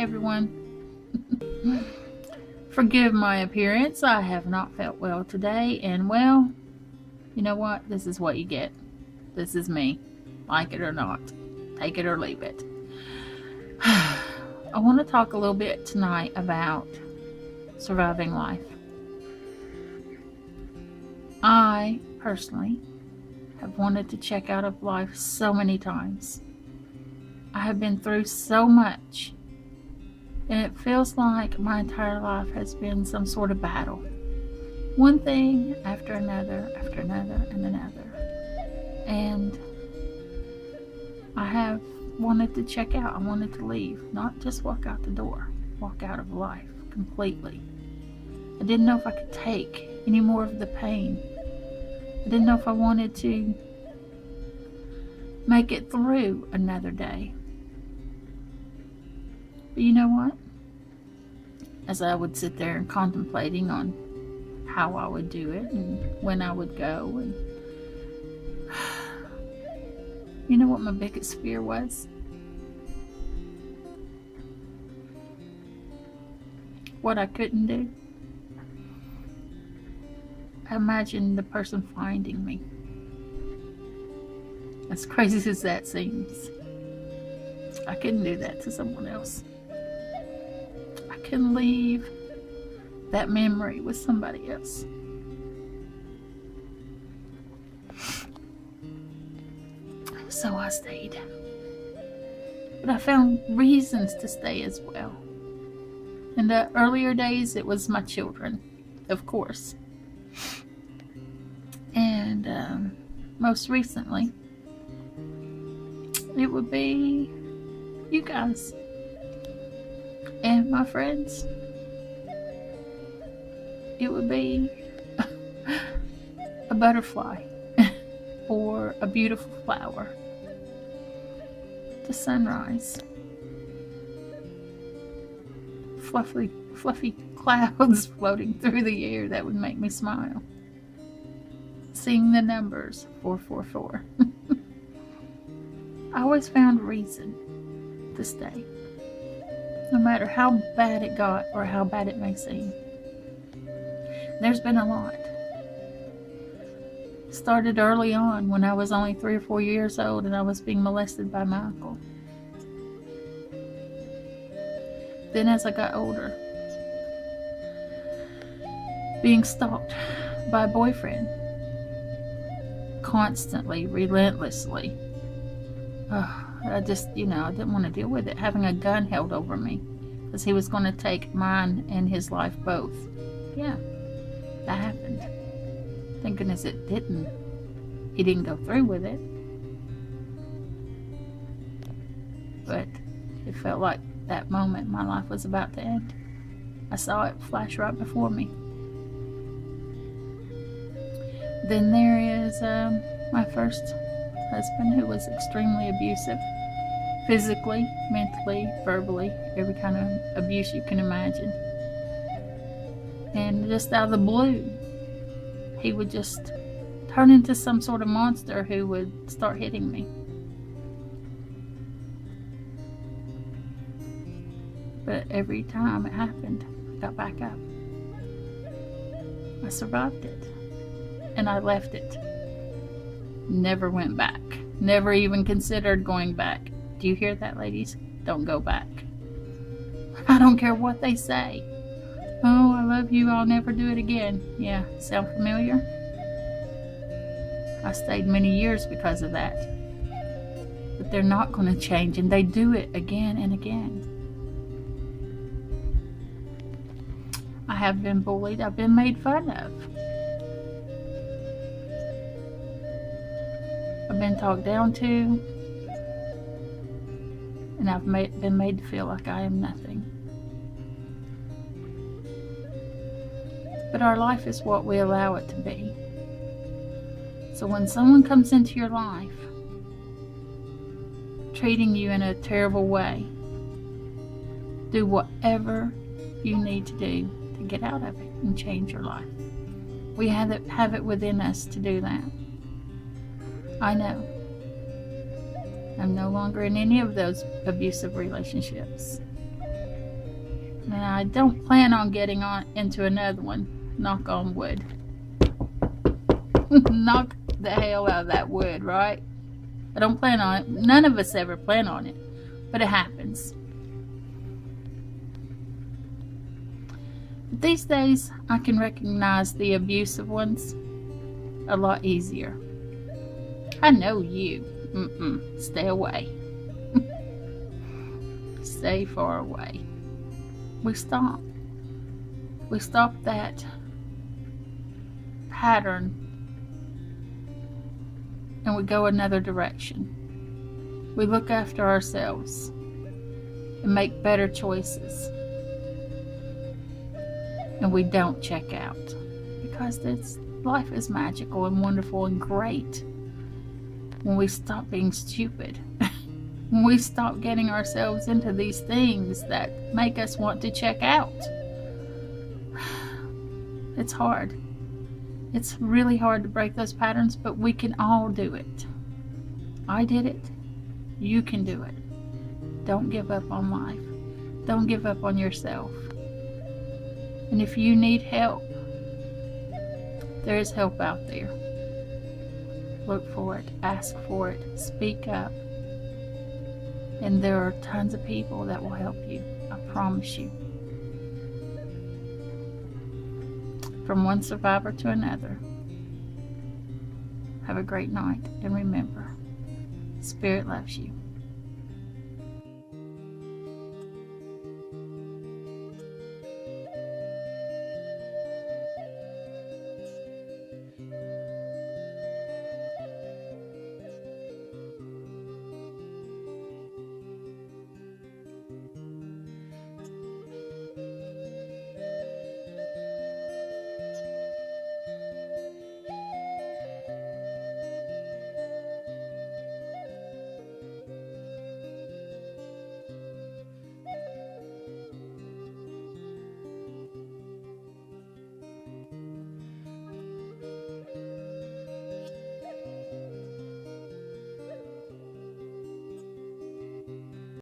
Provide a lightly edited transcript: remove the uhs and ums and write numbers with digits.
everyone. Forgive my appearance. I have not felt well today, and well, you know what? This is what you get. This is me. Like it or not. Take it or leave it. I want to talk a little bit tonight about surviving life. I personally have wanted to check out of life so many times. I have been through so much, and it feels like my entire life has been some sort of battle. One thing after another, and another. And I have wanted to check out. I wanted to leave. Not just walk out the door. Walk out of life completely. I didn't know if I could take any more of the pain. I didn't know if I wanted to make it through another day. But you know what? As I would sit there and contemplating on how I would do it and when I would go, and you know what my biggest fear was? What I couldn't do. I imagined the person finding me. As crazy as that seems, I couldn't do that to someone else. I couldn't leave that memory with somebody else. So I stayed. But I found reasons to stay as well. In the earlier days, it was my children, of course. And most recently, it would be you guys and my friends. It would be a butterfly or a beautiful flower, the sunrise, fluffy clouds floating through the air that would make me smile, seeing the numbers 444. I always found reason to stay, no matter how bad it got or how bad it may seem. There's been a lot. Started early on when I was only 3 or 4 years old and I was being molested by my uncle. Then as I got older, being stalked by a boyfriend, constantly, relentlessly. I just, I didn't want to deal with it. Having a gun held over me because he was going to take mine and his life both. Yeah, that happened. Thank goodness it didn't. He didn't go through with it. But it felt like that moment my life was about to end. I saw it flash right before me. Then there is my first husband, who was extremely abusive. Physically, mentally, verbally, every kind of abuse you can imagine. And just out of the blue, he would just turn into some sort of monster who would start hitting me. But every time it happened, I got back up. I survived it. And I left it. Never went back. Never even considered going back. Do you hear that, ladies? Don't go back. I don't care what they say. Oh, I love you, I'll never do it again. Yeah, sound familiar? I stayed many years because of that. But they're not going to change, and they do it again and again. I have been bullied. I've been made fun of. I've been talked down to, and I've been made to feel like I am nothing. But our life is what we allow it to be. So when someone comes into your life, treating you in a terrible way, do whatever you need to do to get out of it and change your life. We have it within us to do that. I know. I'm no longer in any of those abusive relationships. And I don't plan on getting on into another one. Knock on wood. Knock the hell out of that wood, right? I don't plan on it. None of us ever plan on it. But it happens. But these days, I can recognize the abusive ones a lot easier. I know you. Stay away. Stay far away. We stop. We stop that pattern and we go another direction. We look after ourselves and make better choices. And we don't check out because life is magical and wonderful and great when we stop being stupid. When we stop getting ourselves into these things that make us want to check out. It's hard. It's really hard to break those patterns, but we can all do it. I did it. You can do it. Don't give up on life. Don't give up on yourself. And if you need help, there is help out there. Look for it. Ask for it. Speak up. And there are tons of people that will help you. I promise you. From one survivor to another. Have a great night. And remember, Spirit loves you.